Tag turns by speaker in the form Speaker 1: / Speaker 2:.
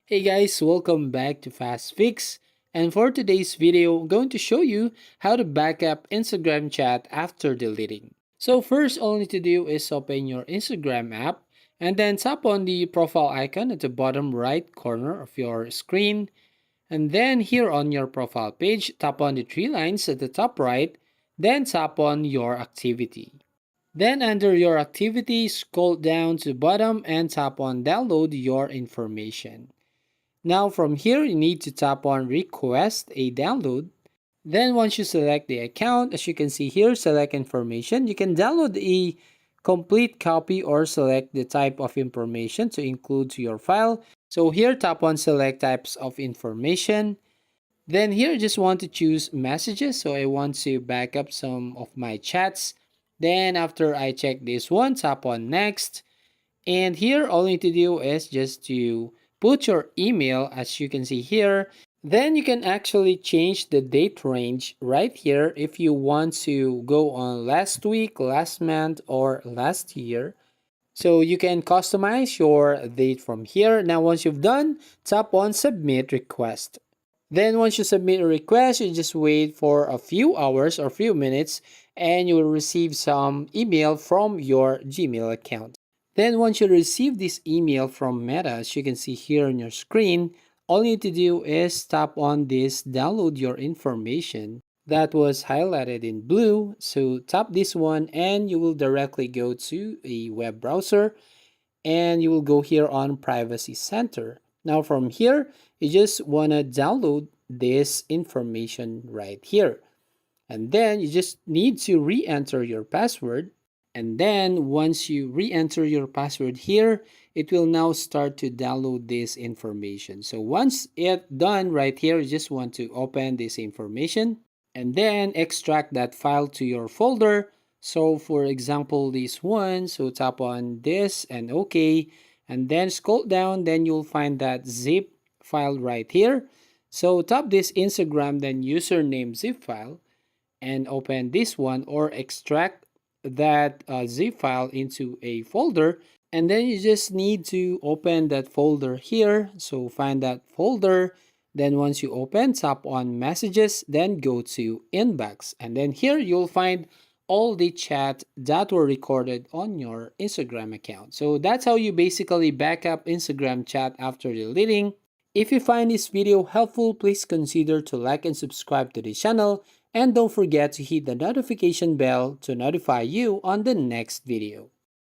Speaker 1: Hey guys, welcome back to Fast Fix. And for today's video, I'm going to show you how to backup Instagram chat after deleting. So first, all you need to do is open your Instagram app and then tap on the profile icon at the bottom right corner of your screen. And then here on your profile page, tap on the three lines at the top right, then tap on your activity. Then under your activity, scroll down to the bottom and tap on download your information. Now from here, you need to tap on request a download. Then once you select the account, as you can see here, select information. You can download a complete copy or select the type of information to include to your file. So here, tap on select types of information. Then here, I just want to choose messages. So I want to back up some of my chats. Then after I check this one, tap on next. And here, all you need to do is just to put your email as you can see here. Then you can actually change the date range right here if you want to go on last week, last month, or last year. So you can customize your date from here. Now, once you've done, tap on submit request. Then once you submit a request, you just wait for a few hours or few minutes and you will receive some email from your Gmail account. Then once you receive this email from Meta, as you can see here on your screen, all you need to do is tap on this download your information that was highlighted in blue. So tap this one and you will directly go to a web browser and you will go here on Privacy Center. Now from here, you just want to download this information right here. And then you just need to re-enter your password. And then once you re-enter your password here, it will now start to download this information. So once it's done right here, you just want to open this information and then extract that file to your folder. So for example, this one, so tap on this and OK, and then scroll down, then you'll find that zip file right here. So tap this Instagram, then username zip file and open this one or extract that zip file into a folder, and then you just need to open that folder here. So find that folder, then once you open, tap on messages, then go to inbox, and then here you'll find all the chat that were recorded on your Instagram account. So that's how you basically back up Instagram chat after deleting. If you find this video helpful, please consider to like and subscribe to the channel, and don't forget to hit the notification bell to notify you on the next video.